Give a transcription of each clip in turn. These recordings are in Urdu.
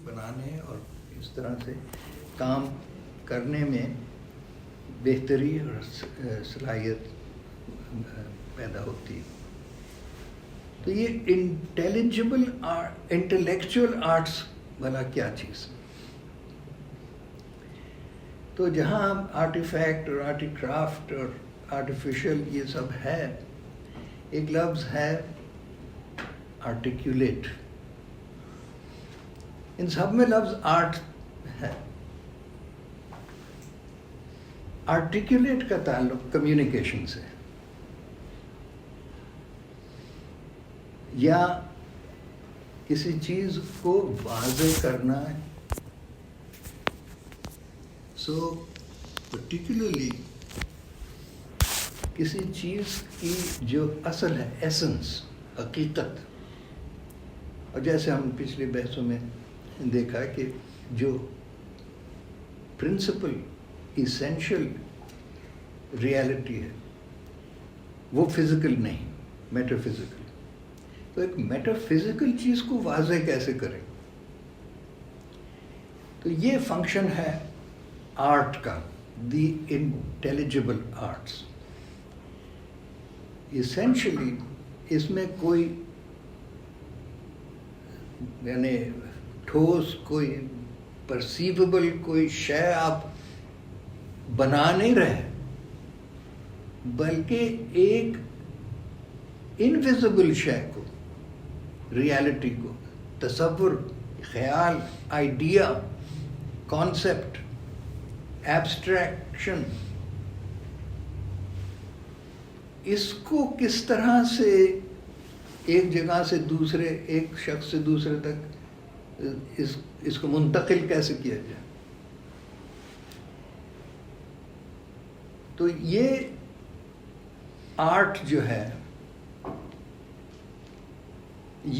بنانے اور اس طرح سے کام کرنے میں بہتری اور صلاحیت پیدا ہوتی ہے. تو یہ انٹلیکچوئل آرٹس والا کیا چیز؟ تو جہاں آرٹیفیکٹ اور آرٹی کرافٹ اور آرٹیفیشل یہ سب ہے، ایک لفظ ہے آرٹیکولیٹ. ان سب میں لفظ آرٹ ہے. آرٹیکولیٹ کا تعلق کمیونیکیشن سے، یا کسی چیز کو واضح کرنا. سو پرٹیکولرلی کسی چیز کی جو اصل ہے، ایسنس، حقیقت. اور جیسے ہم پچھلی بحثوں میں دیکھا کہ جو پرنسپل ایسینشل ریالٹی ہے وہ فزیکل نہیں، میٹا فزیکل. تو ایک میٹا فزیکل چیز کو واضح کیسے کریں؟ تو یہ فنکشن ہے آرٹ کا، دی انٹیلیجبل آرٹس. ایسینشلی اس میں کوئی یعنی ٹھوس، کوئی پرسیویبل کوئی شے آپ بنا نہیں رہے، بلکہ ایک انویزیبل شے کو، ریالٹی کو، تصور، خیال، آئیڈیا، کانسیپٹ، ایبسٹریکشن، اس کو کس طرح سے ایک جگہ سے دوسرے، ایک شخص سے دوسرے تک اس کو منتقل کیسے کیا جائے. تو یہ آرٹ جو ہے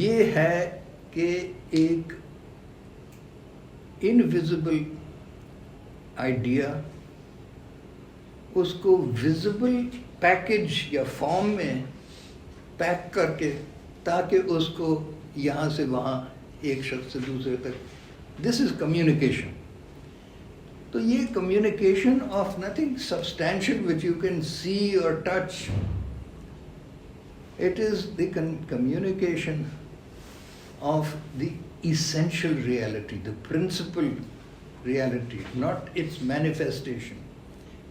یہ ہے کہ ایک انویزیبل آئیڈیا، اس کو ویزیبل پیکج یا فارم میں پیک کر کے، تاکہ اس کو یہاں سے وہاں، ایک شخص سے دوسرے تک. دس از کمیونیکیشن. تو یہ communication of nothing substantial which you can see اور touch. It is the communication of the essential reality, the principal reality, not its manifestation.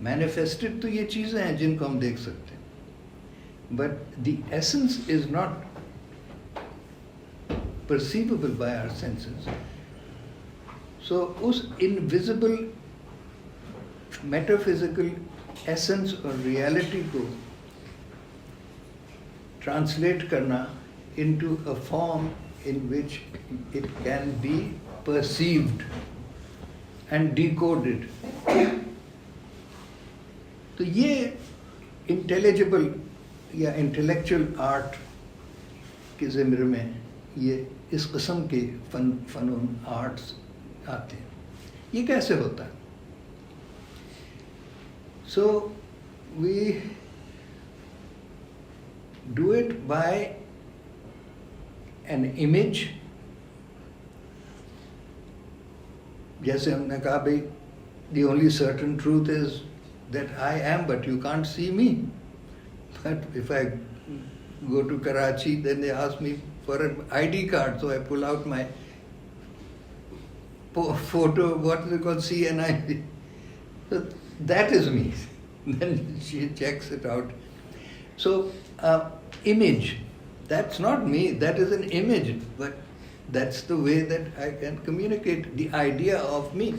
Manifested تو یہ چیزیں ہیں جن کو ہم دیکھ سکتے ہیں, but the essence is not perceivable by our senses. So us invisible metaphysical essence اور reality کو translate کرنا into a form in which it can be perceived and decoded. تو یہ انٹیلیجبل یا انٹلیکچوئل آرٹ کے ضمن میں یہ اس قسم کے فنون آرٹس آتے ہیں. یہ کیسے ہوتا ہے؟ So we do it by an image. جیسے ہم نے کہا بھائی the only certain truth is that I am, but you can't see me. But if I go to Karachi, then they ask me for an ID card, so I pull out my photo, what is it called, CNI. So that is me. Then she checks it out. So image, that's not me, that is an image, but that's the way that I can communicate the idea of me.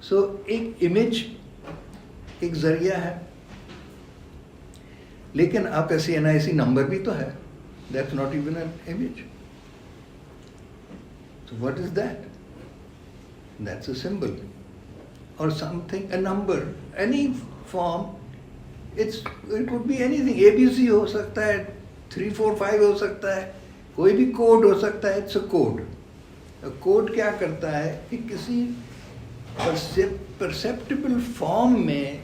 So ایک امیج ایک ذریعہ ہے, لیکن آپ کا CNIC نمبر بھی تو ہے, that's not even an image. So what is that? That's a symbol or something, a number, any form. It could be anything. ABC ہو سکتا ہے, 3, 4, 5 ہو سکتا ہے, کوئی بھی کوڈ ہو سکتا ہے. It's a code. A code کیا کرتا ہے کہ کسی perceptible form میں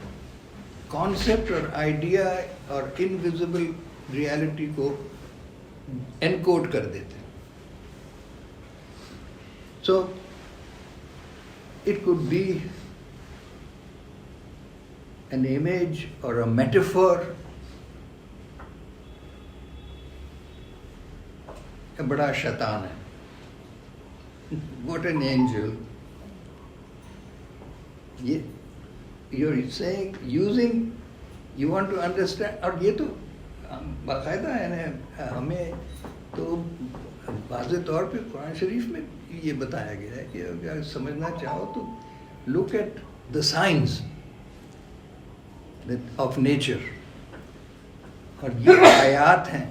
concept اور idea اور invisible reality کو encode کر دیتے ہیں. So it could be an image or a metaphor. A bada shaitan hai. What an angel. You're saying, using, you want to understand, اور یہ تو باقاعدہ ہے ہمیں تو واضح طور پہ قرآن شریف میں یہ بتایا گیا ہے کہ اگر سمجھنا چاہو تو look at the signs of nature. اور یہ آیات ہیں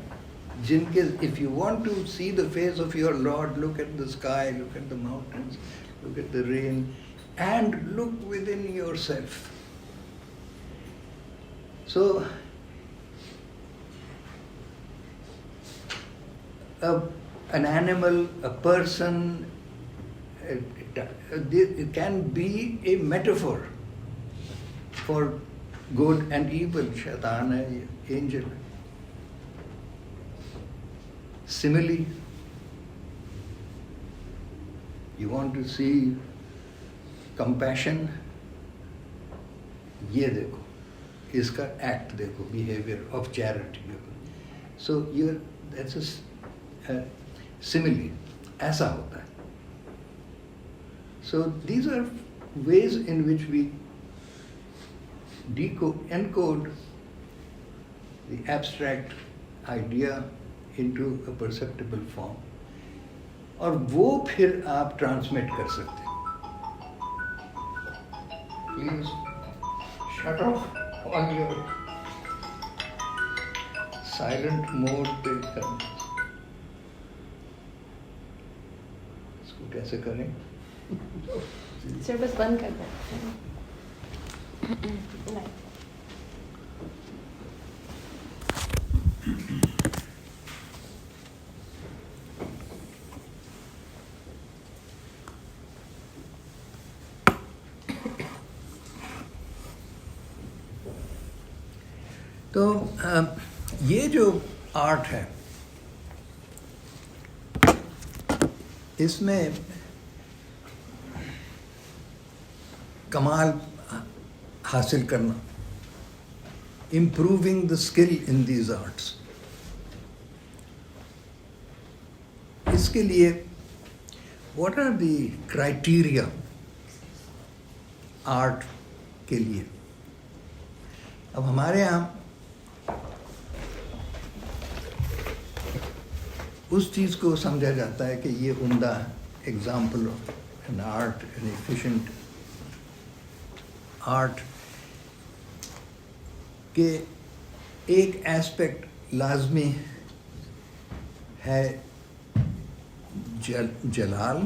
جن کے if you want to see the face of your Lord, look at the sky, look at the mountains, look at the rain, and look within yourself. So an animal, a person, it can be a metaphor for good and evil. Shaitan hai, angel. Simile. You want to see compassion? یہ دیکھو, اس کا ایکٹ دیکھو, behavior of charity. So that's a simile. ایسا ہوتا ہے. So these are ways in which we encode the abstract idea into a perceptible form. اور وہ پھر آپ ٹرانسمٹ کر سکتے ہیں. Please shut off all your silent mode پہ کرنا. اس کو کیسے کریں؟ سر بس بند کر دیں. تو یہ جو آرٹ ہے اس میں کمال حاصل کرنا, improving the skill in these arts. اس کے لیے what are the criteria art کے لیے؟ اب ہمارے یہاں اس چیز کو سمجھا جاتا ہے کہ یہ عمدہ example of an art, an efficient art, کہ ایک ایسپیکٹ لازمی ہے جلال,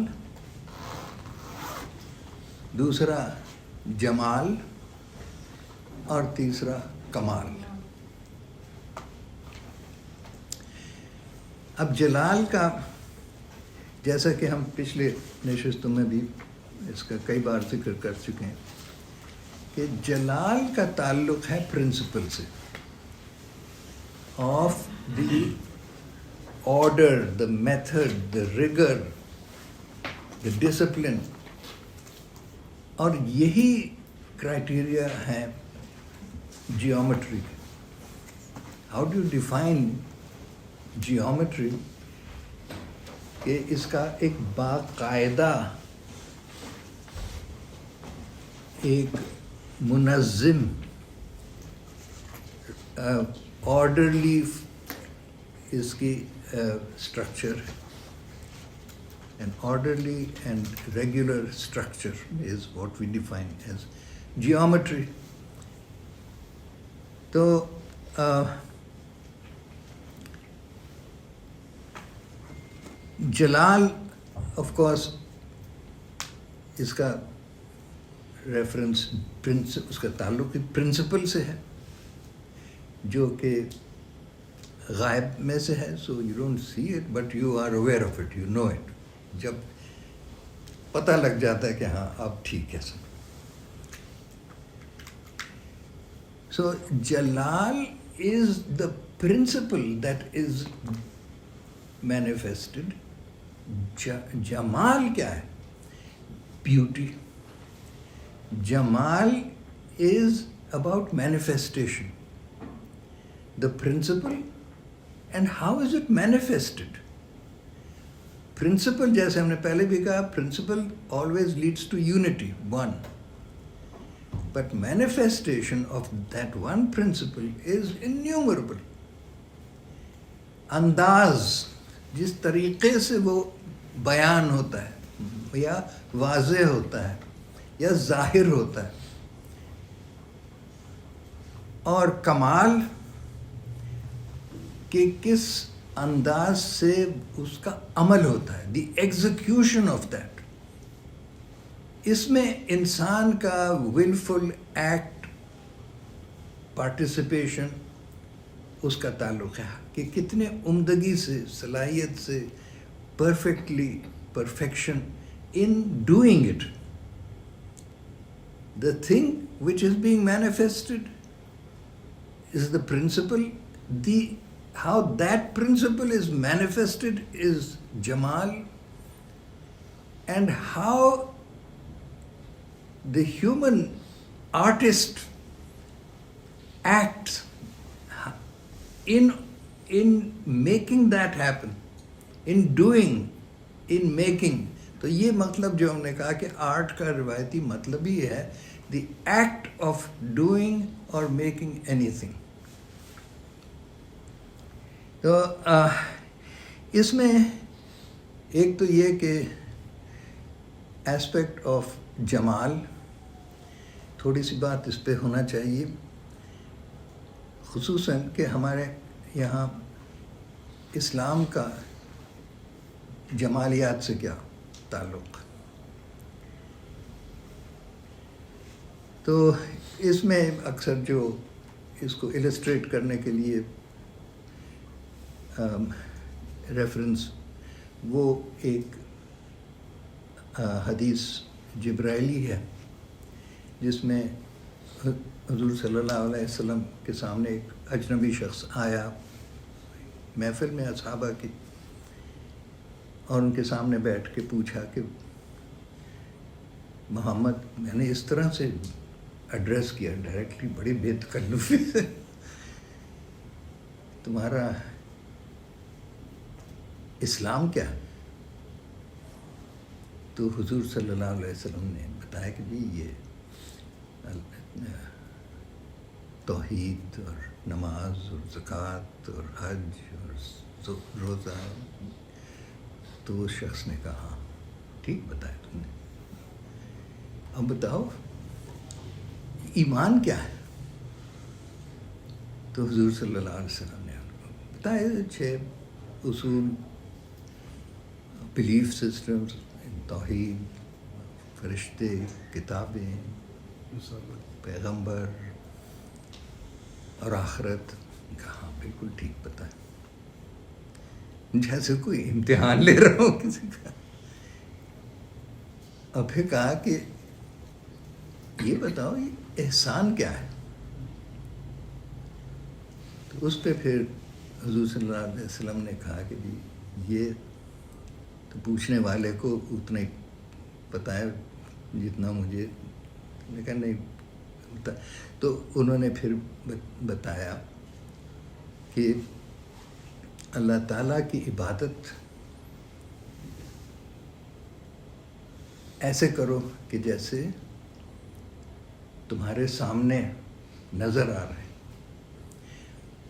دوسرا جمال, اور تیسرا کمال. اب جلال کا, جیسا کہ ہم پچھلے نشستوں میں بھی اس کا کئی بار ذکر کر چکے ہیں کہ جلال کا تعلق ہے پرنسپل سے, of the order, the method, the ریگر, the discipline. اور یہی کرائٹیریا ہے geometry. How do you define geometry? کہ اس کا ایک باقاعدہ, ایک منظم, آرڈرلی اس کی اسٹرکچر ہے. An orderly and regular structure is what we define as geometry. تو جلال آف کورس اس کا ریفرنس اس کا تعلق پرنسپل سے ہے جو کہ غائب میں سے ہے. So you don't see it but you are aware of it, you know it. جب پتہ لگ جاتا ہے کہ ہاں اب ٹھیک ہے سب. سو جلال از دا پرنسپل دیٹ از مینیفیسٹڈ. جمال کیا ہے؟ beauty. Jamal is about manifestation. The principle and how is it manifested. Principle, جیسے ہم نے پہلے بھی کہا, principle always leads to unity, one. But manifestation of that one principle is innumerable. انداز, جس طریقے سے وہ بیان ہوتا ہے یا واضح ہوتا ہے یا ظاہر ہوتا ہے, اور کمال کہ کس انداز سے اس کا عمل ہوتا ہے, دی ایگزیکیوشن آف دیٹ. اس میں انسان کا ولفل ایکٹ, پارٹیسپیشن, اس کا تعلق ہے کہ کتنے عمدگی سے, صلاحیت سے, perfection in doing it. The thing which is being manifested is the principle. How that principle is manifested is Jamal, and how the human artist acts in making that happen, in doing, in making. تو یہ مطلب جو ہم نے کہا کہ آرٹ کا روایتی مطلب ہی ہے the act of doing or making anything. تو اس میں ایک تو یہ کہ ایسپیکٹ آف جمال, تھوڑی سی بات اس پہ ہونا چاہیے, خصوصاً کہ ہمارے یہاں اسلام کا جمالیات سے کیا تعلق. تو اس میں اکثر جو اس کو السٹریٹ کرنے کے لیے ریفرنس, وہ ایک حدیث جبرائیلی ہے جس میں حضور صلی اللہ علیہ وسلم کے سامنے ایک اجنبی شخص آیا محفل میں اصحابہ کی, اور ان کے سامنے بیٹھ کے پوچھا کہ محمد, میں نے اس طرح سے ایڈریس کیا ڈائریکٹلی, بڑی بے تکلفی سے, تمہارا اسلام کیا ہے؟ تو حضور صلی اللہ علیہ وسلم نے بتایا کہ جی یہ توحید اور نماز اور زکوٰۃ اور حج اور روزہ. تو اس شخص نے کہا ٹھیک بتایا تم نے, اب بتاؤ ایمان کیا ہے؟ تو حضور صلی اللہ علیہ وسلم نے ان کو بتایا 6 اصول, بلیف سسٹمز, توحید, فرشتے, کتابیں, پیغمبر اور آخرت. کہاں بالکل ٹھیک بتایا, جیسے کوئی امتحان لے رہا ہوں کسی کا. اور پھر کہا کہ یہ بتاؤ یہ احسان کیا ہے؟ تو اس پہ پھر حضور صلی اللہ علیہ وسلم نے کہا کہ جی یہ تو پوچھنے والے کو اتنا ہی پتہ ہے جتنا مجھے. میں کہا نہیں. تو انہوں نے پھر بتایا کہ اللہ تعالیٰ کی عبادت ایسے کرو کہ جیسے تمہارے سامنے نظر آ رہے ہیں,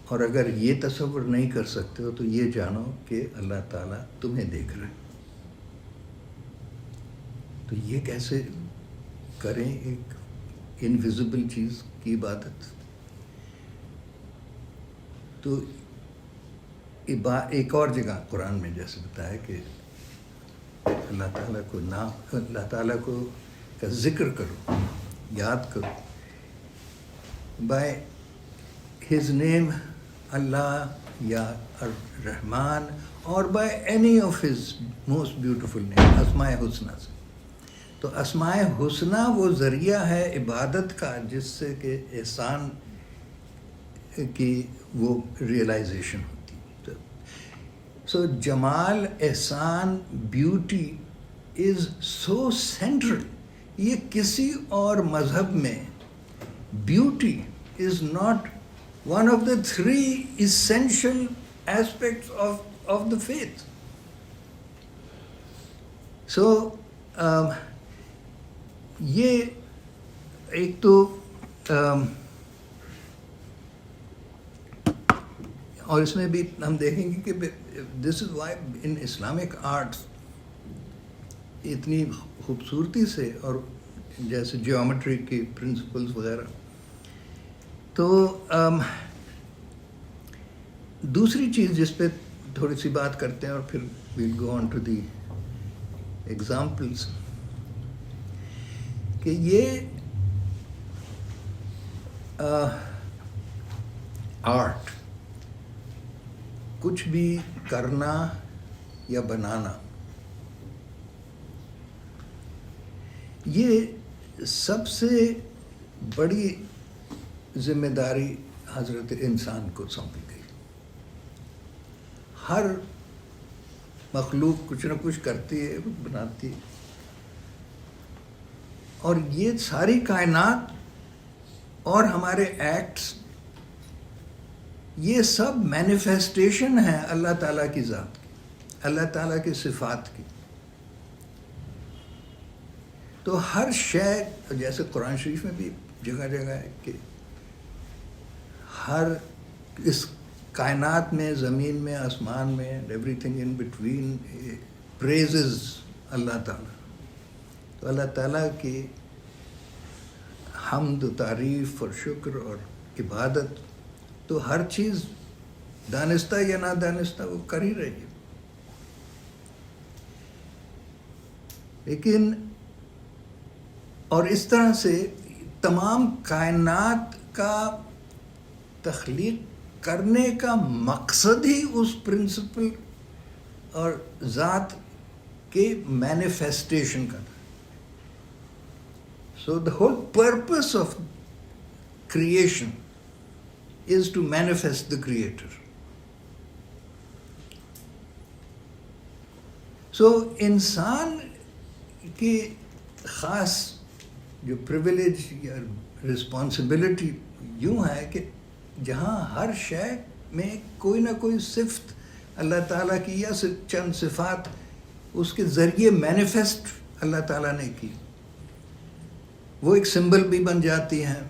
اور اگر یہ تصور نہیں کر سکتے ہو تو یہ جانو کہ اللہ تعالیٰ تمہیں دیکھ رہا ہے. تو یہ کیسے کریں ایک انویزیبل چیز کی عبادت؟ تو ایک اور جگہ قرآن میں جیسے بتایا کہ اللہ تعالیٰ کو کا ذکر کرو, یاد کرو, بائی ہز نیم اللہ یا الرحمن, اور by any of his most beautiful name, اسماء حسنہ سے. تو اسماء حسنہ وہ ذریعہ ہے عبادت کا جس سے کہ احسان کی وہ ریئلائزیشن ہوتی ہے. سو جمال, احسان, بیوٹی is so central. یہ کسی اور مذہب میں beauty is not one of the three essential aspects of the faith. So, یہ ایک تو اور اس میں بھی ہم دیکھیں گے کہ this is why in Islamic arts اتنی خوبصورتی سے اور جیسے جیومیٹری کی پرنسپلز وغیرہ. تو دوسری چیز جس پہ تھوڑی سی بات کرتے ہیں اور پھر we'll go on to the examples, کہ یہ آرٹ کچھ بھی کرنا یا بنانا، یہ سب سے بڑی ذمہ داری حضرت انسان کو سونپی گئی. ہر مخلوق کچھ نہ کچھ کرتی ہے، بناتی ہے، اور یہ ساری کائنات اور ہمارے ایکٹس یہ سب مینیفیسٹیشن ہیں اللہ تعالیٰ کی ذات کی، اللہ تعالیٰ کی صفات کی. تو ہر شے، جیسے قرآن شریف میں بھی جگہ جگہ ہے کہ ہر اس کائنات میں، زمین میں، آسمان میں، every thing in between praises اللہ تعالیٰ. تو اللہ تعالیٰ کی حمد و تعریف اور شکر اور عبادت تو ہر چیز دانستہ یا نادانستہ وہ کر ہی رہی ہے. لیکن اور اس طرح سے تمام کائنات کا تخلیق کرنے کا مقصد ہی اس پرنسپل اور ذات کے مینیفیسٹیشن کا تھا. So the whole purpose of creation is to manifest the Creator. So انسان کی خاص جو پریویلیج یا رسپانسبلٹی یوں ہے کہ جہاں ہر شے میں کوئی نہ کوئی صفت اللہ تعالیٰ کی یا چند صفات اس کے ذریعے مینیفیسٹ اللہ تعالیٰ نے کی، وہ ایک سمبل بھی بن جاتی ہیں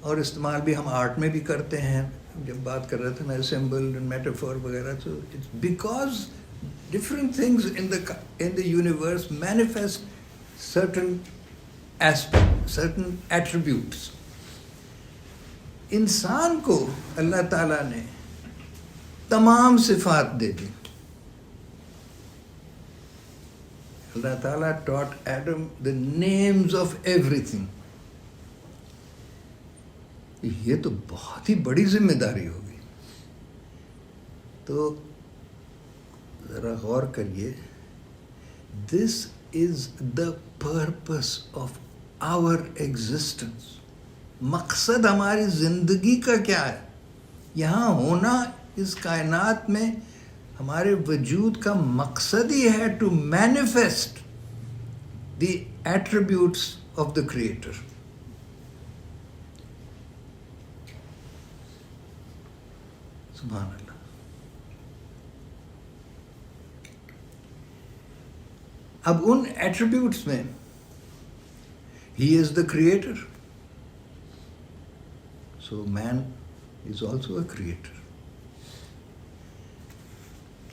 اور استعمال بھی ہم آرٹ میں بھی کرتے ہیں. جب بات کر رہے تھے میں سمبل میٹافور وغیرہ، تو it's because different things in the universe manifest certain aspect, certain attributes. انسان کو اللہ تعالیٰ نے تمام صفات دے دی. اللہ تعالیٰ taught Adam the names of everything. یہ تو بہت ہی بڑی ذمہ داری ہوگی. تو ذرا غور کریے، this is the purpose of our existence. مقصد ہماری زندگی کا کیا ہے؟ یہاں ہونا اس کائنات میں ہمارے وجود کا مقصد ہی ہے to manifest the attributes of the Creator. سبحان اللہ. اب ان ایٹریبیوٹس میں He is the Creator. So man is also a creator.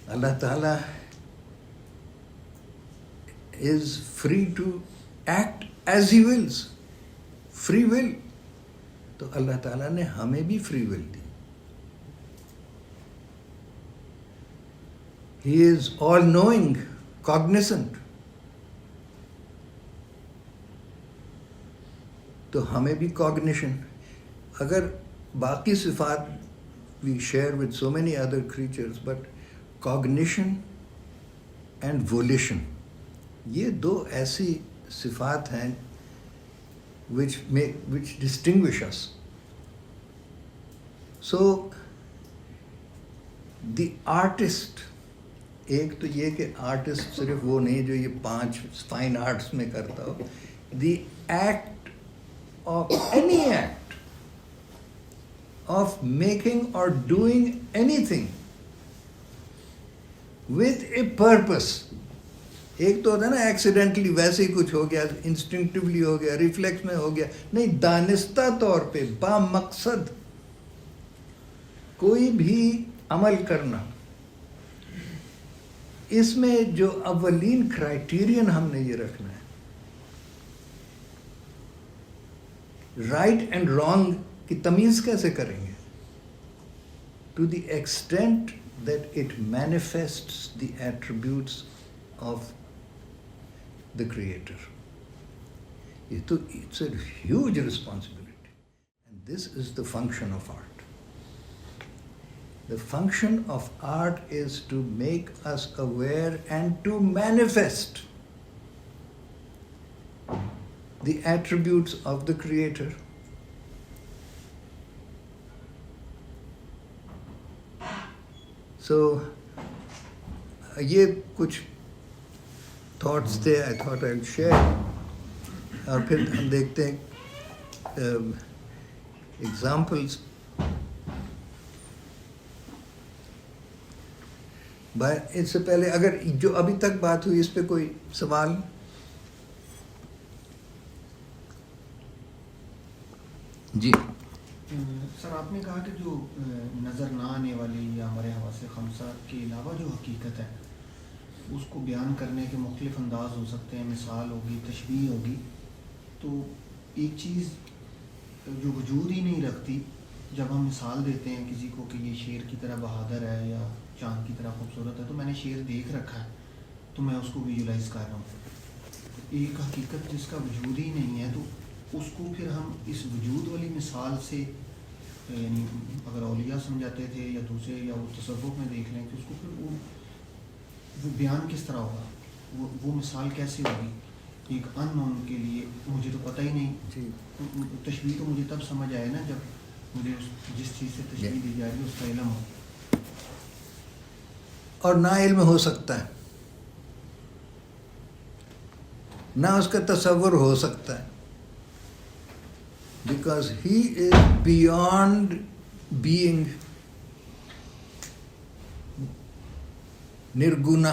Allah Ta'ala is free to act as He wills. Free will. تو اللہ تعالیٰ نے ہمیں بھی free will the. He is all-knowing, cognizant. تو ہمیں بھی cognition. اگر باقی صفات we share with so many other creatures, but cognition and volition, یہ دو ایسی صفات ہیں which distinguish us. So the artist ایک تو یہ کہ آرٹسٹ صرف وہ نہیں جو یہ 5 فائن آرٹس میں کرتا ہو. The act of any act of making اور doing anything with a purpose. ایک تو ہوتا ہے نا ایکسیڈنٹلی ویسے ہی کچھ ہو گیا, انسٹنکٹیولی ہو گیا, ریفلیکس میں ہو گیا, نہیں, دانستہ طور پہ با مقصد کوئی بھی عمل کرنا. اس میں جو اولین کرائٹیرین ہم نے یہ رکھنا ہے, رائٹ اینڈ رانگ کی تمیز کیسے کریں گے؟ To the extent that it manifests the attributes of the Creator. It's a huge responsibility. And this is the function of art. The function of art is to make us aware and to manifest the attributes of the Creator. So, یہ کچھ تھاٹس تھے, I thought I'll share. اور پھر ہم دیکھتے ہیں ایگزامپلس. اس سے پہلے اگر جو ابھی تک بات ہوئی اس پہ کوئی سوال؟ جی سر, آپ نے کہا کہ جو نظر نہ آنے والی یا ہمارے حواس خمسہ کے علاوہ جو حقیقت ہے اس کو بیان کرنے کے مختلف انداز ہو سکتے ہیں, مثال ہوگی, تشبیہ ہوگی. تو ایک چیز جو وجود ہی نہیں رکھتی, جب ہم مثال دیتے ہیں کسی کو کہ یہ شیر کی طرح بہادر ہے یا چاند کی طرح خوبصورت ہے, تو میں نے شیر دیکھ رکھا ہے تو میں اس کو ویژولائز کر رہا ہوں. ایک حقیقت جس کا وجود ہی نہیں ہے, تو اس کو پھر ہم اس وجود والی مثال سے, یعنی اگر اولیاء سمجھاتے تھے یا دوسرے, یا وہ تصوف میں دیکھ لیں کہ اس کو پھر وہ بیان کس طرح ہوگا, وہ مثال کیسے ہوگی ایک ان نون کے لیے؟ مجھے تو پتہ ہی نہیں. تشبیہ تو مجھے تب سمجھ آئے نا جب مجھے جس چیز سے تشبیہ دی جائے گی اس کا علم ہو. اور نا علم ہو سکتا ہے, نہ اس کا تصور ہو سکتا ہے, because he is beyond being nirguna,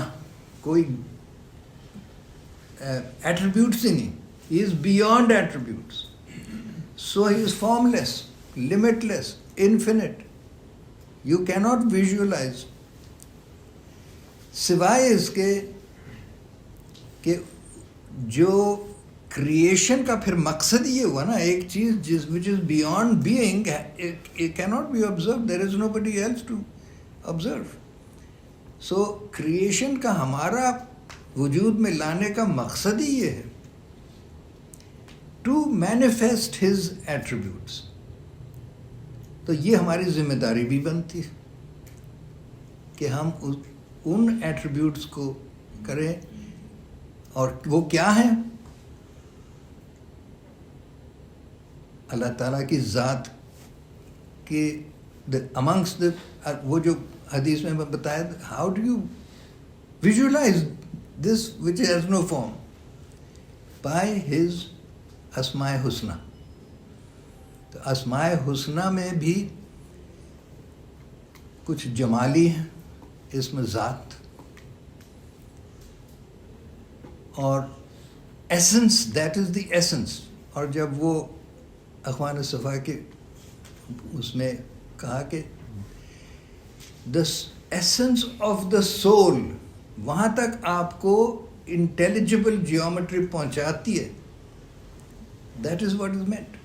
کوئی attributes ہی نہیں, he is beyond attributes, so he is formless, limitless, infinite, you cannot visualize, سوائے اس کے کہ جو کریشن کا پھر مقصد یہ ہوا نا, ایک چیز which is beyond being, it cannot be observed, there is nobody else to observe. So creation کا ہمارا وجود میں لانے کا مقصد ہی یہ ہے, to manifest his attributes. تو یہ ہماری ذمہ داری بھی بنتی ہے کہ ہم ان ایٹریبیوٹس کو کریں. اور وہ کیا ہیں؟ اللہ تعالیٰ کی ذات کے amongst the وہ جو حدیث میں بتایا, how do you visualize this which has no form? By his اسماء حسنہ. تو اسماء حسنہ میں بھی کچھ جمالی ہیں, اسم ذات, اور essence, that is the essence. اور جب وہ اخوان صفا کے اس میں کہا کہ the essence of the civil, وہاں تک آپ کو انٹیلیجبل جیومیٹری پہنچاتی ہے, that is what is meant.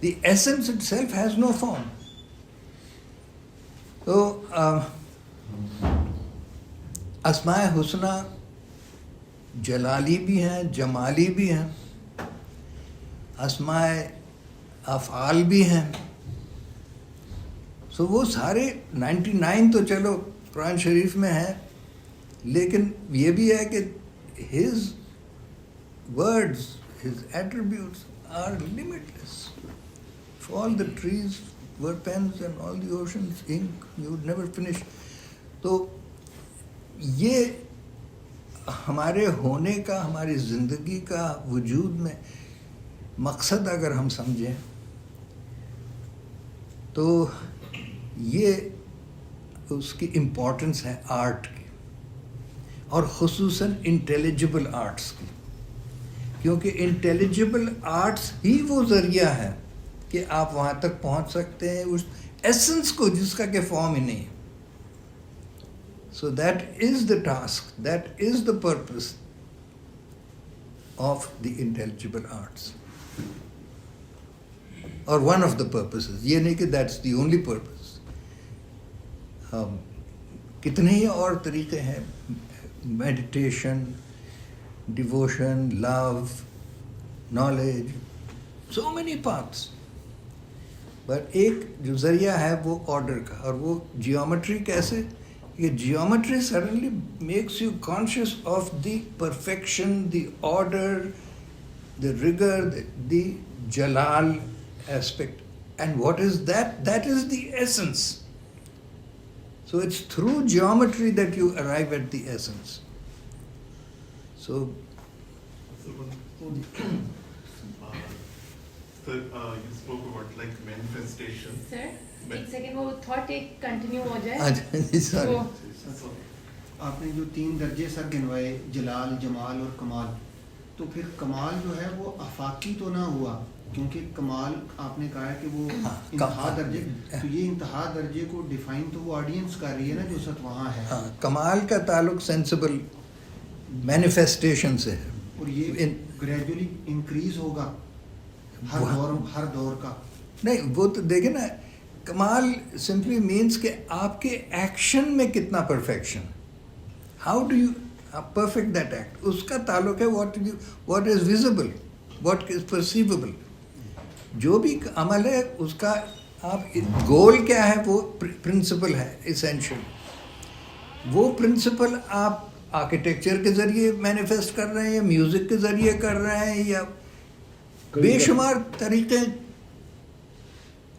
The essence it self has no form. تو اسماء حسنہ جلالی بھی ہیں, جمالی بھی ہیں, اسماء افعال بھی ہیں. سو وہ سارے 99 تو چلو قرآن شریف میں ہیں, لیکن یہ بھی ہے کہ his words, his attributes are limitless. If all the trees were pens and all the oceans ink, you would never finish. تو یہ ہمارے ہونے کا, ہماری زندگی کا وجود میں مقصد اگر ہم سمجھیں تو یہ اس کی امپورٹنس ہے آرٹ کی، اور خصوصاً انٹیلیجبل آرٹس کی، کیونکہ انٹیلیجبل آرٹس ہی وہ ذریعہ ہے کہ آپ وہاں تک پہنچ سکتے ہیں اس ایسنس کو جس کا کہ فارم ہی نہیں ہے. So that is the task, that is the purpose of the intelligible arts. Or one of the purposes. یہ نہیں کہ that's the only purpose. کتنے ہی اور طریقے ہیں، meditation, devotion, love, knowledge, so many paths. But ایک جو ذریعہ ہے وہ آرڈر کا، اور وہ جیومیٹری کیسے؟ یہ geometry suddenly makes you conscious of the perfection, the order, the rigor, the jalal aspect. And what is that? That is the essence. So it's through geometry that you arrive at the essence. So you spoke about like manifestation. Sir, ایک سیکنڈ وہ تھاٹ ایک کنٹینیو ہو جائے. sorry. آپ نے جو 3 درجے سر گنوائے، جلال، جمال اور کمال، تو پھر کمال جو ہے وہ آفاقی تو نہ ہوا، کیونکہ کمال آپ نے کہا ہے کہ وہ انتہا درجے، تو یہ انتہا درجے کو ڈیفائن تو وہ آڈینس کر رہی ہے نا جو سب وہاں ہے. ہاں، کمال کا تعلق سینسیبل مینیفیسٹیشن سے ہے، اور یہ گریجولی انکریز ہوگا ہر دور کا. نہیں، وہ تو دیکھیں نا، کمال سمپلی مینس کہ آپ کے ایکشن میں کتنا perfection, how do you perfect that act, اس کا تعلق ہے what is visible, what is perceivable. جو بھی عمل ہے اس کا آپ گول کیا ہے، وہ پرنسپل ہے اسینشیل. وہ پرنسپل آپ آرکیٹیکچر کے ذریعے مینیفیسٹ کر رہے ہیں، یا میوزک کے ذریعے کر رہے ہیں، یا بے شمار طریقے،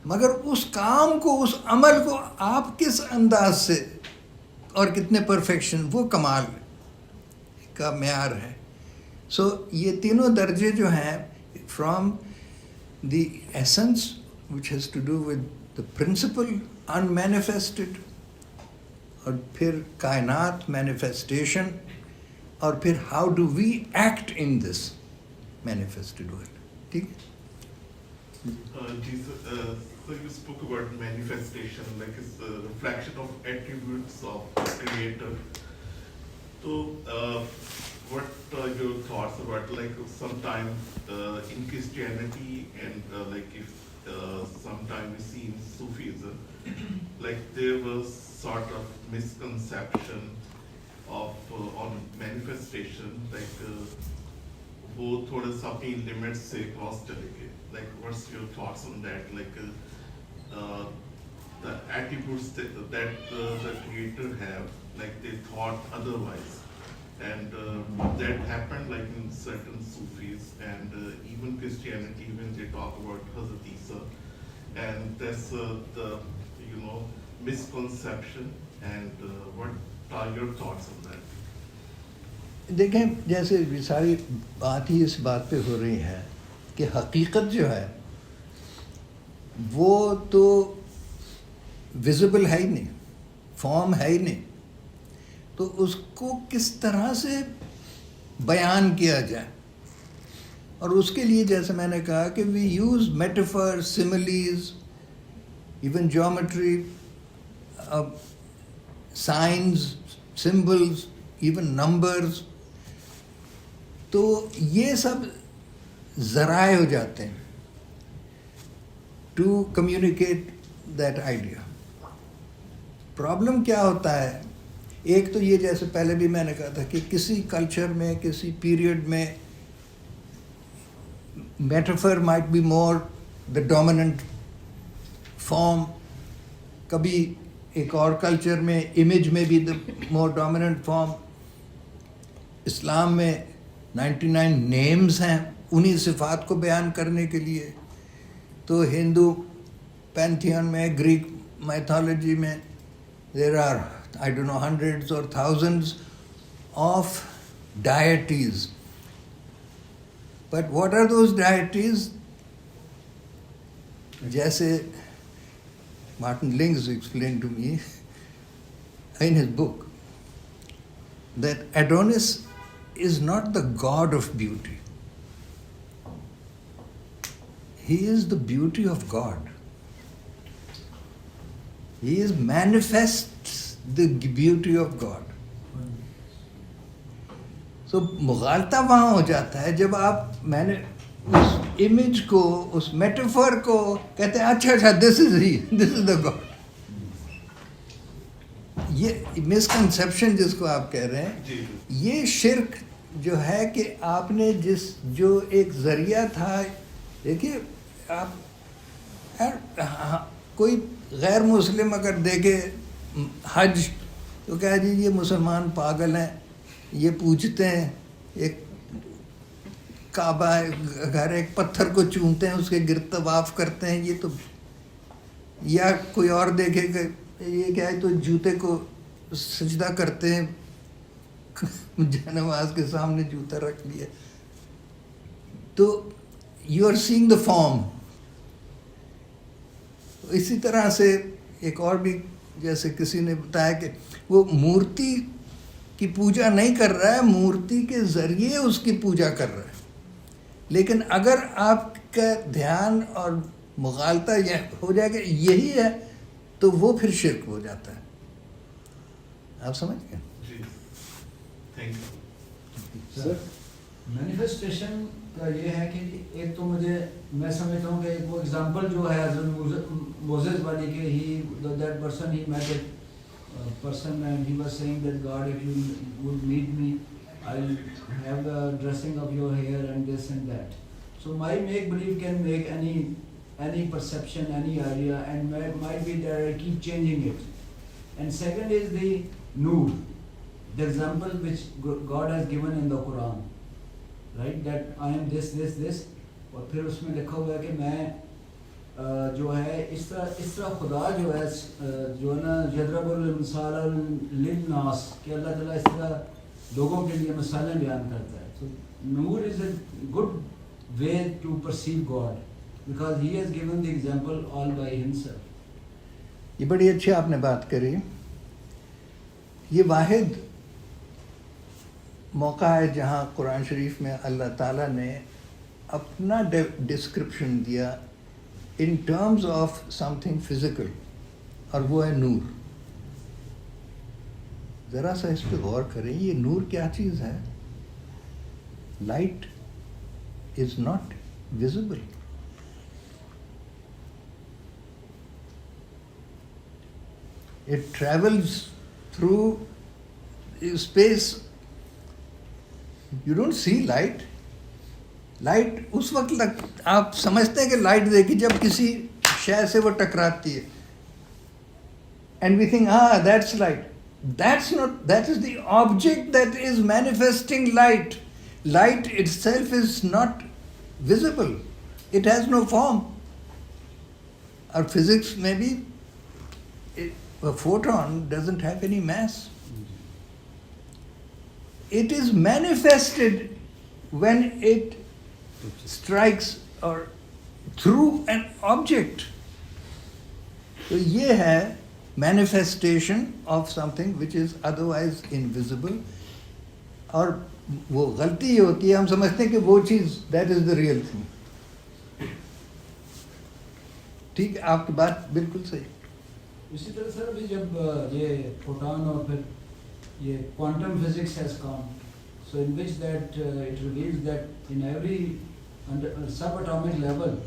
مگر اس کام کو، اس عمل کو آپ کس انداز سے اور کتنے پرفیکشن، وہ کمال کا معیار ہے. سو یہ تینوں درجے جو ہیں، from the essence which has to do with the principle unmanifested, اور پھر کائنات مینیفیسٹیشن، اور پھر how do we act in this manifested world. ٹھیک ہے. So you spoke about manifestation, like it's the reflection of attributes of the creator. So what are your thoughts about, like, sometimes in Christianity and like if sometimes we see in Sufism, like there was sort of misconception of on manifestation, like وہ تھوڑا سا اپنی لمٹ سے کراس چلے گئے. Like what's your thoughts on that? Like the attributes that the creator have, like they thought otherwise, and that happened like in certain Sufis and even Christianity when they talk about Hazrat Isa, and that's the misconception. And what are your thoughts on that? دیکھیں، جیسے ساری بات ہی اس بات پہ ہو رہی ہے کہ حقیقت جو ہے وہ تو ویزیبل ہے ہی نہیں، فارم ہے ہی نہیں، تو اس کو کس طرح سے بیان کیا جائے. اور اس کے لیے جیسے میں نے کہا کہ we use metaphor, similes, even geometry, signs, symbols, even numbers. تو یہ سب ذرائع ہو جاتے ہیں to communicate that idea. Problem کیا ہوتا ہے، ایک تو یہ جیسے پہلے بھی میں نے کہا تھا کہ کسی کلچر میں، کسی پیریڈ میں metaphor might be more the dominant form, کبھی ایک اور کلچر میں امیج میں بھی دا مور ڈومیننٹ فارم. اسلام میں 99 نیمز ہیں انہی صفات کو بیان کرنے کے لیے. تو ہندو پینتھیون میں، گریک میتھالوجی میں there are I don't know, hundreds or thousands of deities. But what are those deities? جیسے Martin Lings explained to me in his book that Adonis is not the god of beauty. He is the beauty of God. He is manifests the beauty of God. So مغالطہ وہاں ہو جاتا ہے جب آپ میں نے اس امیج کو اس میٹافور کو کہتے ہیں اچھا دس از دا گاڈ. یہ مسکنسیپشن جس کو آپ کہہ رہے ہیں یہ شرک جو ہے کہ آپ نے جو ایک ذریعہ تھا. دیکھیے آپ کوئی غیر مسلم اگر دیکھے حج تو کہا جی یہ مسلمان پاگل ہیں, یہ پوجتے ہیں ایک کعبہ گھر, ایک پتھر کو چومتے ہیں, اس کے گرد طواف کرتے ہیں, یہ تو. یا کوئی اور دیکھے کہ یہ کیا ہے تو جوتے کو سجدہ کرتے ہیں, نماز کے سامنے جوتا رکھ لیا. تو you are seeing the form. اسی طرح سے ایک اور بھی جیسے کسی نے بتایا کہ وہ مورتی کی پوجا نہیں کر رہا ہے, مورتی کے ذریعے اس کی پوجا کر رہا ہے. لیکن اگر آپ کا دھیان اور مغالطہ یہ ہو جائے کہ یہی ہے تو وہ پھر شرک ہو جاتا ہے. آپ سمجھ گئے؟ جی تھینک یو. سر مینیفیسٹیشن کا یہ ہے کہ ایک تو میں سمجھتا ہوں کہ وہ ایگزامپل جو ہے حضرت موزیز والی کہ that person he met a person and he was seeing that God if you would meet me I'll have the dressing of your hair and this and that. So my make believe can make any perception, any idea, and might be that I keep changing it. And second is the Noor, the example which God has given in the Quran, right? That I am this. اور پھر اس میں لکھا ہوا ہے کہ میں جو ہے اس طرح خدا جو ہے نا یضرب المثال للناس کہ اللہ تعالیٰ اس طرح لوگوں کے لیے مثالیں بیان کرتا ہے. So Noor is a good way to perceive God because he has given the example all by himself. یہ بڑی اچھی آپ نے بات کری. یہ واحد موقع ہے جہاں قرآن شریف میں اللہ تعالیٰ نے اپنا ڈسکرپشن دیا in terms of some thing physical, اور وہ ہے نور. ذرا سا اس پہ غور کریں, یہ نور کیا چیز ہے؟ Light is not visible. It travels through space. You don't see light. Light اس وقت آپ سمجھتے ہیں کہ لائٹ دیکھی جب کسی شے سے وہ ٹکراتی ہے, and we think that's light. That's not, that is the object that is manifesting light. Light itself is not visible. It has no form. Or physics maybe, a photon doesn't have any mass. It is manifested when it strikes or through an object. So یہ ہے manifestation of something which is otherwise invisible. اور وہ غلطی یہ ہوتی ہے, ہم سمجھتے ہیں کہ وہ چیز that is the real thing. ٹھیک ہے, آپ کی بات بالکل صحیح. اسی طرح سر ابھی جب یہ فوٹون اور پھر یہ quantum physics has come, so in which that it reveals that in every subatomic level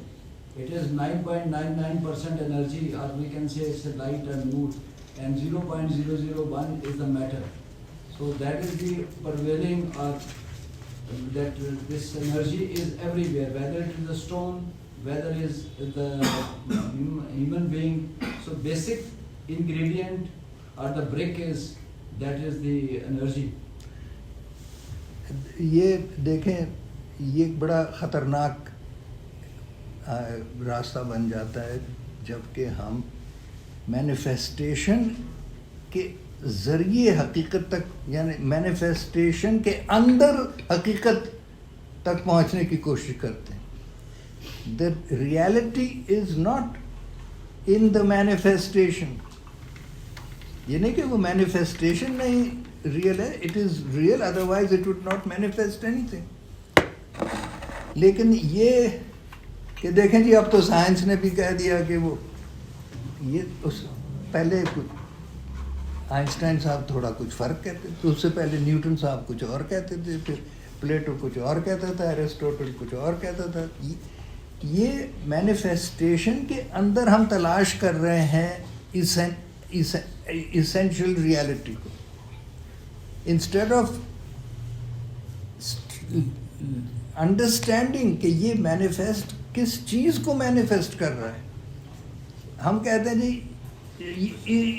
it is 9.99% energy, or we can say it's a light and mood, and 0.001 is the matter. So that is the prevailing, that this energy is everywhere, whether it is a stone, whether it is the human being. So basic ingredient or the brick is, that is the energy. یہ دیکھیں, یہ ایک بڑا خطرناک راستہ بن جاتا ہے جب کہ ہم مینیفیسٹیشن کے ذریعے حقیقت تک یعنی مینیفیسٹیشن کے اندر حقیقت تک پہنچنے کی کوشش کرتے ہیں. The reality is not in the manifestation. یہ نہیں کہ وہ مینیفیسٹیشن نہیں ریئل ہے, it is real, otherwise it would not manifest any thing. لیکن یہ کہ دیکھیں جی اب تو سائنس نے بھی کہہ دیا کہ وہ یہ اس پہلے آئنسٹائن صاحب تھوڑا کچھ فرق کہتے تھے, اس سے پہلے نیوٹن صاحب کچھ اور کہتے تھے, پھر پلیٹو کچھ اور کہتا تھا, ایرسٹوٹل کچھ اور کہتا تھا. یہ مینیفیسٹیشن کے اندر ہم تلاش کر رہے ہیں essential ریالٹی کو, انسٹیڈ آف انڈرسٹینڈنگ کہ یہ مینیفیسٹ کس چیز کو مینیفیسٹ کر رہا ہے. ہم کہتے ہیں جی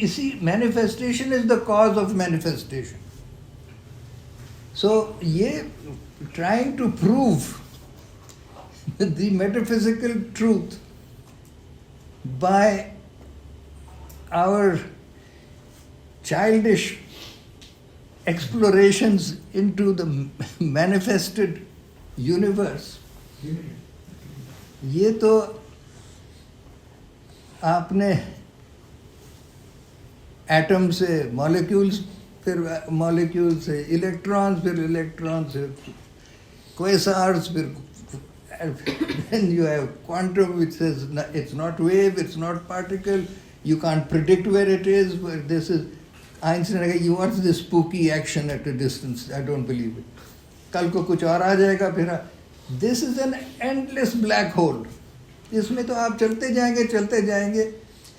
اسی manifestation is the cause of manifestation. So یہ trying to prove the metaphysical truth by our childish explorations into the manifested universe. یہ تو آپ نے ایٹم سے مالیکیولز, پھر مالیکیول سے الیکٹرانز, پھر الیکٹران سے کویسارز, پھر then you have quantum which says it's not wave, it's not particle, you can't predict where it is, but this is Einstein. You watch this spooky action at a distance, I don't believe it. کل کو کچھ اور آ جائے گا پھر. This is an endless black hole. اس میں تو آپ چلتے جائیں گے,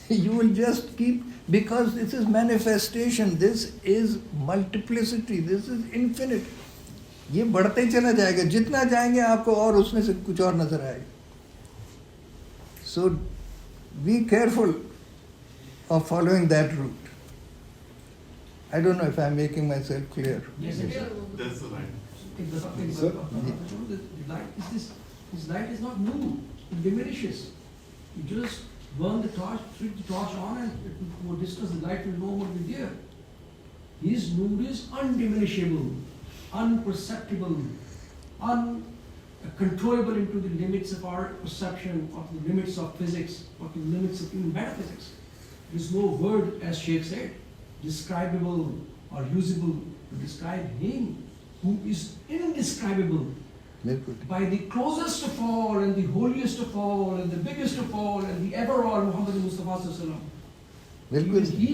you will just keep, because this is manifestation, this is multiplicity, this is infinite. یہ بڑھتے ہی چلا جائے گا, جتنا جائیں گے آپ کو اور اس میں سے کچھ اور نظر آئے گا. So be careful of following that route. I don't know if I am making myself clear. That's the line. This light is not new, it diminishes. You just burn the torch, switch the torch on, and for distance the light will no more be there. His mood is undiminishable, unperceptible, uncontrollable into the limits of our perception, of the limits of physics, of the limits of even metaphysics. There is no word, as Sheikh said, describable or usable to describe him who is indescribable by the closest of all and the holiest of all and the biggest of all and the ever all Muhammad Mustafa Sallallahu Alaihi Wasallam. Even he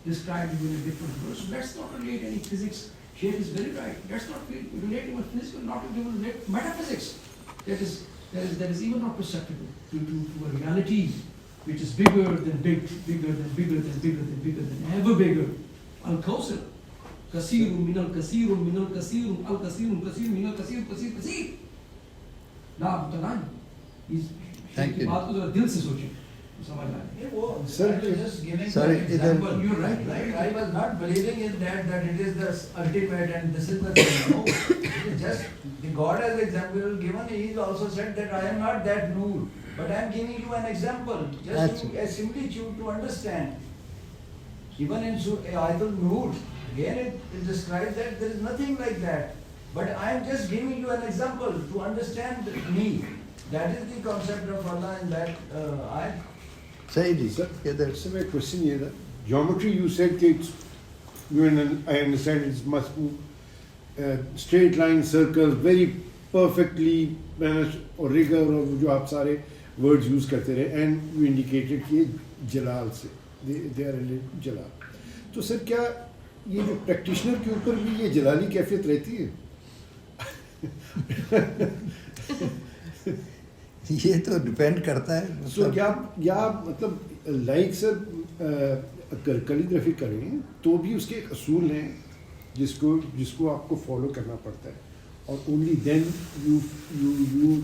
described him in a different verse. So let's not relate any physics. Sheikh is very right. Let's not relate even physical, not even relate metaphysics. That is even not perceptible to a reality which is bigger than big, bigger than bigger than bigger than bigger than ever bigger. Al-Kawthar. Kasirun minal kasirun minal kasirun al-kasirun kasirun minal kasir kasir kasir. La abtalan. Thank you. بات کو ذرا دل سے سوچیں. Sorry, you're right. I was not believing in that it is the ultimate and this is the thing. No, it is just the God as example given. He also said that I am not that Noor, but I am giving you an example, just to, a similitude to understand. Even in Ayatul Noor, again it describes that there is nothing like that. But I am just giving you an example to understand me. That is the concept of Allah in that ayat. صحیح جی. So my question is that geometry you said that I understand it must be straight line, circles, very perfectly managed, or rigor, اور جو آپ سارے words use کرتے رہے, and you indicated کہ جلال سے they are related جلال. تو سر کیا یہ جو پریکٹیشنر کے اوپر بھی یہ جلالی کیفیت رہتی ہے؟ یہ تو ڈپینڈ کرتا ہے. سو یا مطلب لائک سر کیلیگرافی کریں تو بھی اس کے ایک اصول ہیں جس کو آپ کو فالو کرنا پڑتا ہے, اور only then you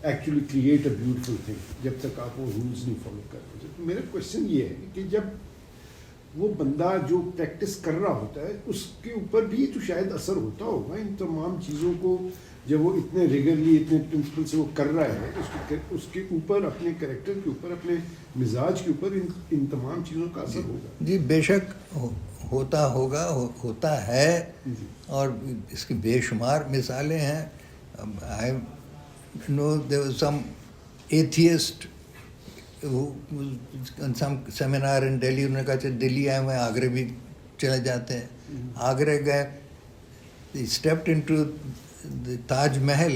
actually create a beautiful thing, جب تک آپ وہ رولس نہیں فالو کرتے. تو میرا کوشچن یہ ہے کہ جب وہ بندہ جو پریکٹس کر رہا ہوتا ہے اس کے اوپر بھی تو شاید اثر ہوتا ہوگا ان تمام چیزوں کو. جب وہ اتنے ریگرلی اتنے پرنسپل سے وہ کر رہا ہے اس کے اوپر اپنے کریکٹر کے اوپر اپنے مزاج کے اوپر ان تمام چیزوں کا اثر ہوگا. جی بے شک ہوتا ہوگا, ہوتا ہے, اور اس کی بے شمار مثالیں ہیں. I know there was some atheist some seminar in Delhi, انہوں نے کہا چاہے دلی آئے ہوئے آگرے بھی چلے جاتے ہیں. آگرے گئے, he stepped into the Taj Mahal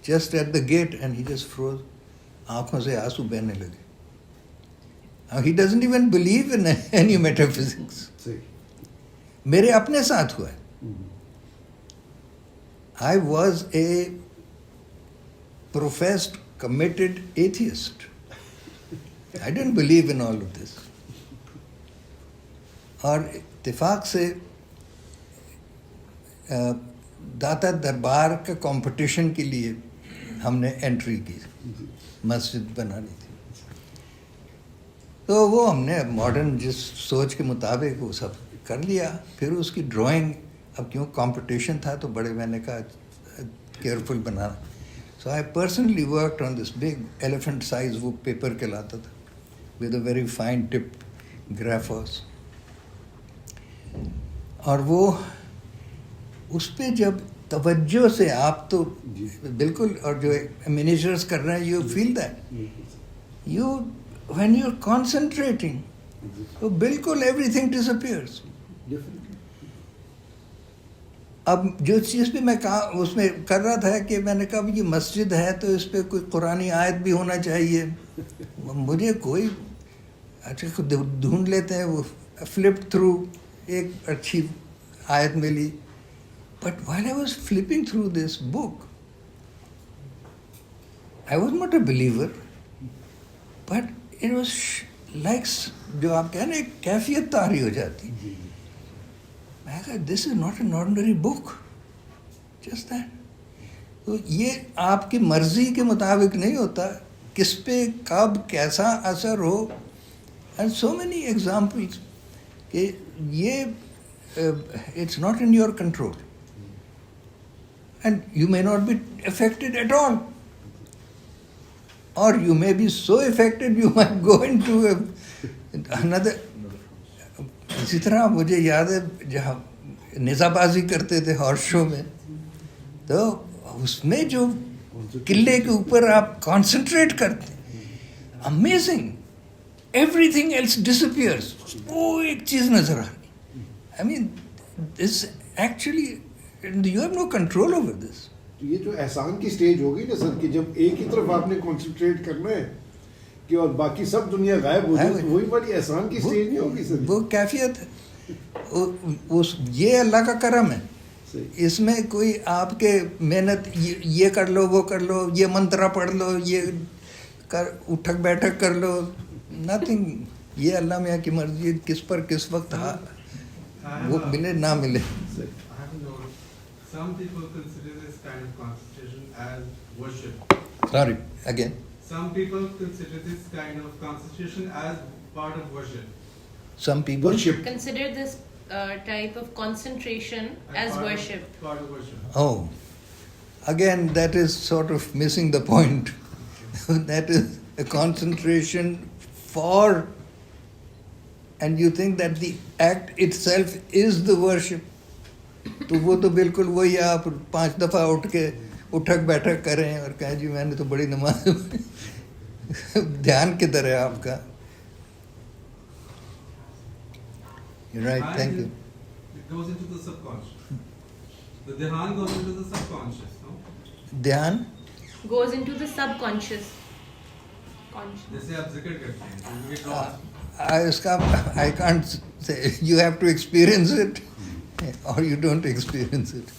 just at the gate and he just froze. آنکھوں سے آنسو بہنے لگے. Now he doesn't even believe in any metaphysics. میرے اپنے ساتھ ہوا ہے. I was a professed, committed atheist. I didn't believe in all of this. اور اتفاق سے داتا دربار کا کمپٹیشن کے لیے ہم نے انٹری کی, مسجد بنانی تھی. تو وہ ہم نے ماڈرن جس سوچ کے مطابق وہ سب کر لیا. پھر اس کی ڈرائنگ, اب کیوں کمپٹیشن تھا تو بڑے میں نے کہا careful banana. So I personally worked on this big elephant size, وہ پیپر کہلاتا تھا, ود اے ویری فائن ٹپ گرافوس. اور وہ اس پہ جب توجہ سے آپ تو بالکل, اور جو منیچرس کر رہے ہیں, you feel that you when you are concentrating تو بالکل ایوری تھنگ ڈس اپیئرس. اب جو چیز پہ میں اس میں کر رہا تھا کہ میں نے کہا یہ مسجد ہے تو اس پہ کوئی قرآنی آیت بھی ہونا چاہیے. مجھے کوئی اچھا ڈھونڈ لیتے ہیں, وہ فلپ تھرو ایک اچھی آیت ملی. But while I was flipping through this book, I was not a believer, but it was like جو آپ کہہ رہے ہیں کیفیت طاری ہو جاتی. میں کہا this is not an ordinary book, just that. تو یہ آپ کی مرضی کے مطابق نہیں ہوتا, کس پہ کب کیسا اثر ہو. And so many examples کہ یہ it's not in your control. And you may not be affected at all. Or you may be so affected you might go into another. اسی طرح مجھے یاد ہے جہاں نیزہ بازی کرتے تھے ہارس شو میں, تو اس میں جو قلعے کے اوپر آپ کانسنٹریٹ کرتے ہیں, amazing, everything else disappears, وہ ایک چیز نظر آ رہی. I mean this actually you have no control over this. یہ تو احسان کی سٹیج ہوگی نا سر, کہ جب ایک ہی طرف آپ نے کنسنٹریٹ کرنا ہے کہ اور باقی سب دنیا غائب ہو جائے, وہی بڑی احسان کی سٹیج نہیں ہوگی سر. وہ کیفیت ہے, یہ اللہ کا کرم ہے. اس میں کوئی آپ کے محنت یہ کر لو وہ کر لو, یہ منترا پڑھ لو, یہ کر اٹھک بیٹھک کر لو, نتھنگ. یہ اللہ میاں کی مرضی, کس پر کس وقت وہ ملے نہ ملے. Some people consider this kind of concentration as worship. Sorry, again. Some people consider this kind of concentration as part of worship. Some people consider this type of concentration as worship. Part of worship. Oh, again, that is sort of missing the point. That is a concentration for, and you think that the act itself is the worship. تو وہ تو بالکل وہی, آپ 5 دفعہ اٹھ کے اٹھک بیٹھک کریں اور کہیں جی میں نے تو بڑی نماز, دھیان کدھر ہے آپ کا. Right, thank you. It goes into the subconscious. The dhyan goes into the subconscious, no? دھیان goes into the subconscious. جیسے آپ ذکر کرتے ہیں, you get lost. اس کا I can't say, you have to experience it or you don't experience it.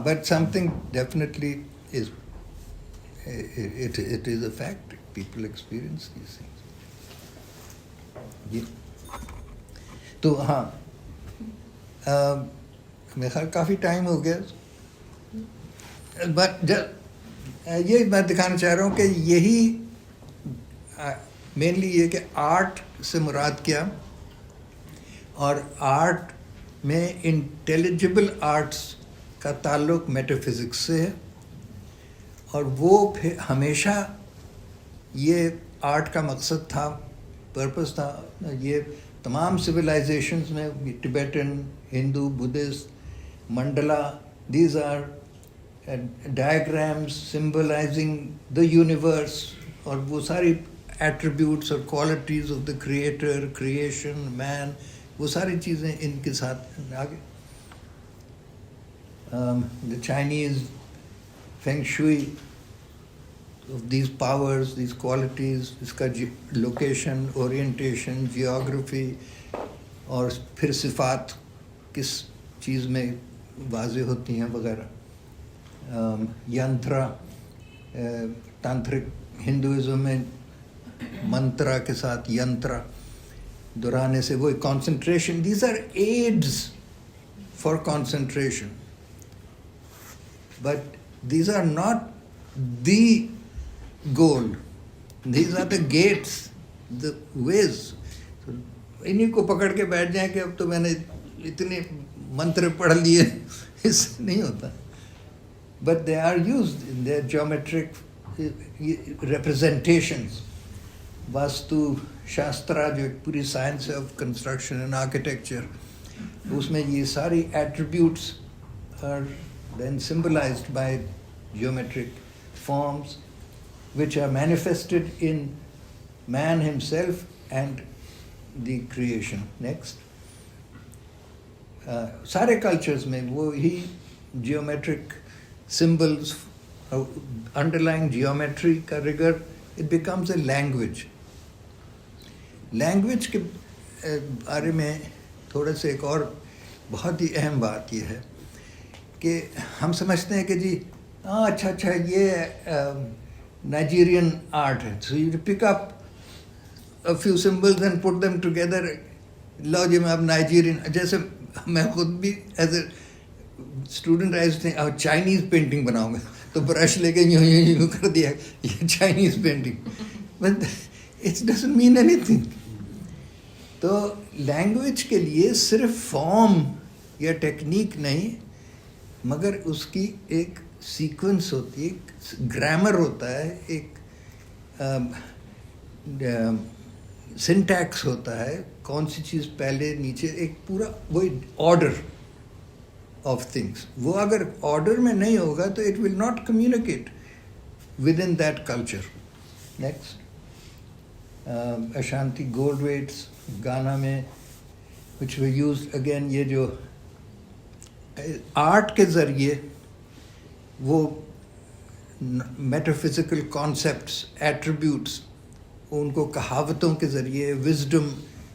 But something definitely is, it is a fact. People experience these things. تو میرے خیال کافی ٹائم ہو گیا, بٹ یہ میں دکھانا چاہ رہا ہوں کہ یہی مینلی یہ کہ آرٹ سے مراد کیا, اور آرٹ میں انٹیلیجبل آرٹس کا تعلق میٹافزکس سے ہے، اور وہ پھر ہمیشہ یہ آرٹ کا مقصد تھا، پرپس تھا. یہ تمام سویلائزیشنز میں Tibetan, Hindu, Buddhist, mandala, these are diagrams symbolizing the universe, اور وہ ساری ایٹریبیوٹس اور qualities of the creator, creation, man, وہ ساری چیزیں ان کے ساتھ آگے. The Chinese feng shui of these powers, these qualities, اس کا لوکیشن، اورینٹیشن، جیوگرافی، اور پھر صفات کس چیز میں واضح ہوتی ہیں وغیرہ. ینترا، تانترک ہندوازم میں منترا کے ساتھ ینترا دہرانے سے وہ concentration. These are aids for concentration, but these are not the goal. These are the gates, the ways. انہیں کو پکڑ کے بیٹھ جائیں کہ اب تو میں نے اتنے منتر پڑھ لیے، اس سے نہیں ہوتا. But they are used in their geometric representations. واستو شاسترا جو ایک پوری science of construction and architecture, اس میں یہ ساری attributes are then symbolized by geometric forms which are manifested in man himself and the creation. Next. سارے کلچرز میں وہی geometric symbols, underlying geometry کا rigor, it becomes a language. Language کے بارے میں تھوڑا سا ایک اور بہت ہی اہم بات یہ ہے کہ ہم سمجھتے ہیں کہ جی اچھا یہ Nigerian art ہے, so you pick up a few symbols and put them together. لو جی میں اب نائجیرین، جیسے میں خود بھی as a student Chinese painting بناؤں گا تو برش لے کے یوں کر دیا یہ Chinese painting, but it doesn't mean any thing. تو لینگویج کے لیے صرف فارم یا ٹیکنیک نہیں، مگر اس کی ایک سیکوینس ہوتی ہے، ایک گرامر ہوتا ہے، ایک سنٹیکس ہوتا ہے، کون سی چیز پہلے نیچے، ایک پورا وہی آرڈر آف تھنگس. وہ اگر آرڈر میں نہیں ہوگا تو it will not communicate with in that culture. Next, Ashanti gold weights Ghana میں وچ وے یوزڈ اگین، یہ جو آرٹ کے ذریعے وہ میٹافزیکل کانسیپٹس، ایٹریبیوٹس، ان کو کہاوتوں کے ذریعے، وزڈم،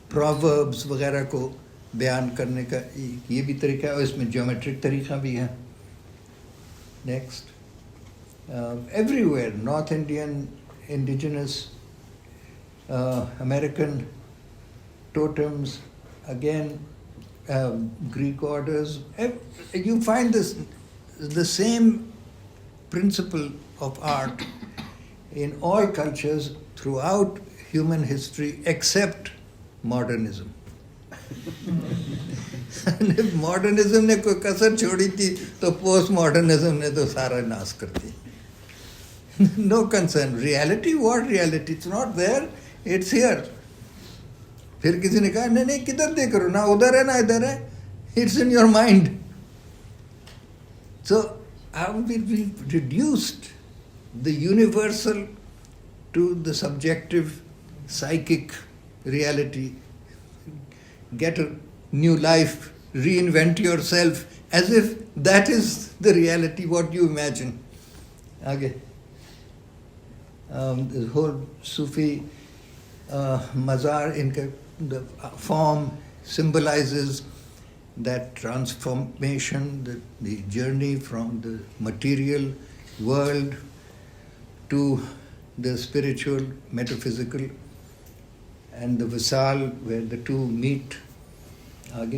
پرووربس وغیرہ کو بیان کرنے کا یہ بھی طریقہ ہے، اور اس میں جیومیٹرک طریقہ بھی ہے. Next, everywhere, north Indian, indigenous, American totems, again Greek orders, you find the same principle of art in all cultures throughout human history except modernism. Modernism نے کوئی کسر چھوڑی تھی تو پوسٹ ماڈرنزم نے تو سارا ناس کر دی. No concern. Reality, what reality? It's not there, it's here. پھر کسی نے کہا نہیں کدھر دیکھ رہے ہو، نہ ادھر ہے نہ ادھر ہے، it's in your mind. So how we reduced the universal to the subjective psychic reality. Get a new life, reinvent yourself as if that is the reality what you imagine. آگے ہول صوفی مزار، ان کے the form symbolizes that transformation, the journey from the material world to the spiritual, metaphysical, and the visal where the two meet. Aage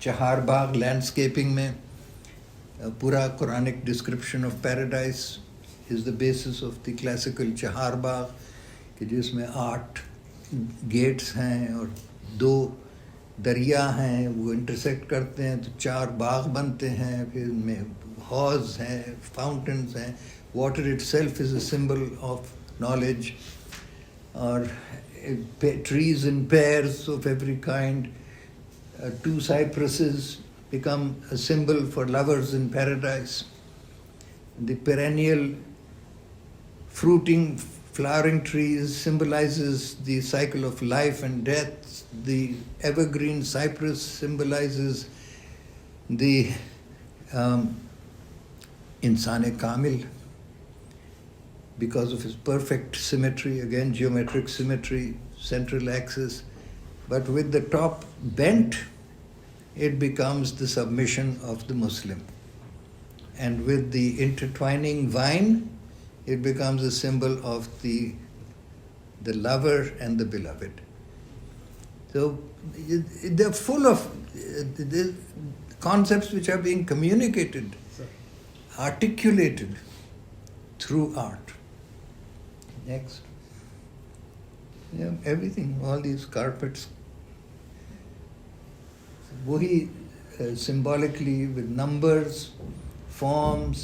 Chahar Bagh landscaping mein pura Quranic description of paradise is the basis of the classical Chahar Bagh, کہ جس میں 8 گیٹس ہیں اور دو دریا ہیں وہ انٹرسیکٹ کرتے ہیں تو 4 باغ بنتے ہیں, پھر ان میں حوض ہیں, فاؤنٹنز ہیں. Water it self is a symbol of knowledge. اور trees in pairs of every kind. 2 cypresses become a symbol for lovers in paradise. The perennial fruiting, flowering trees symbolizes the cycle of life and death. The evergreen cypress symbolizes the Insan Kamil, because of his perfect symmetry, again geometric symmetry, central axis. But with the top bent, it becomes the submission of the Muslim. And with the intertwining vine, it becomes a symbol of the lover and the beloved. So they're full of the concepts which are being communicated, articulated through art. Next. Yeah, everything, all these carpets. Wahi symbolically with numbers, forms,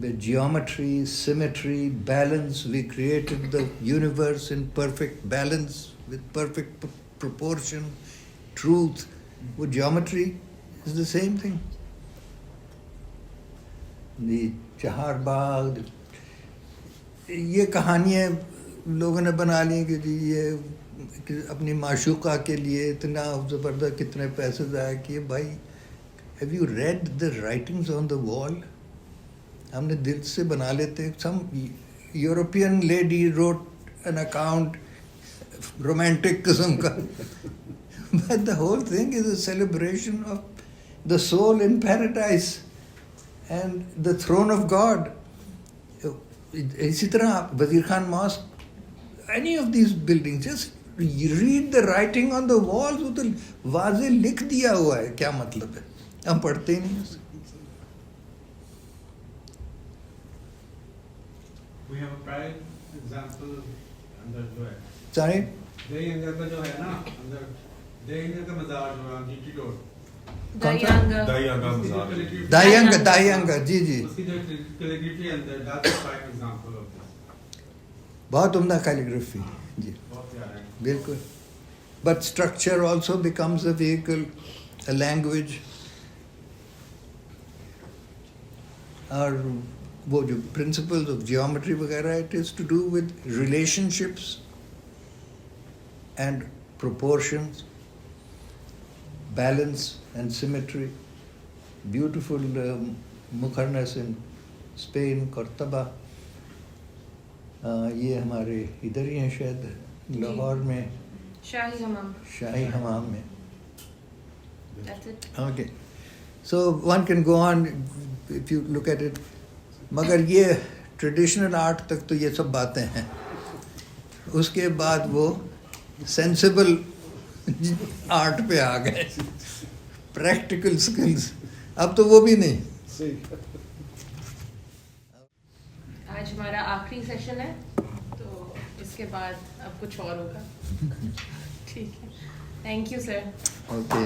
with geometry, symmetry, balance. We created the universe in perfect balance, with perfect proportion, truth. With geometry is the same thing. The Chahar Bagh, یہ کہانیاں لوگوں نے بنا لی کہ جی یہ اپنی معشوقہ کے لیے اتنا زبردست کتنے پیسے ضائع کیے. بھائی have you read the writings on the wall? ہم نے دل سے بنا لیتے. Some European lady wrote an account romantic قسم کا, but the whole thing is a celebration of the soul in paradise and the throne of God. اسی طرح Wazir Khan mosque, any of these building, just read the writing on the walls. وہ تو واضح لکھ دیا ہوا ہے, کیا مطلب ہے, ہم پڑھتے ہی نہیں اسے. We have a prime example اندر جو ہے سارے دہی انگر کا جو ہے نا, اندر دہی انگر کا مزار جو ہے جی ٹی روڈ, Dayanga. دائیانگا, جی جی, اس کی جو calligraphy another, that's a prime example of this. بہت عمدہ کیلیگرافی, جی بہت پیارا ہے. بالکل. But structure also becomes a vehicle, a language. اور وہ جو پرنسپلز آف جیومیٹری وغیرہ, it is to do with relationships and proportions, balance and symmetry. Beautiful muqarnas in Spain, Cordoba. یہ ہمارے ادھر ہی ہیں شاید لاہور میں, شاہی حمام. شاہی حمام میں. That's it. Okay. So one can go on if you look at it. مگر یہ ٹریڈیشنل آرٹ تک تو یہ سب باتیں ہیں. اس کے بعد وہ سینسیبل آرٹ پہ آ گئے, پریکٹیکل سکلز. اب تو وہ بھی نہیں. آج ہمارا آخری سیشن ہے, تو اس کے بعد اب کچھ اور ہوگا. ٹھیک ہے, تھینک یو سر. Okay.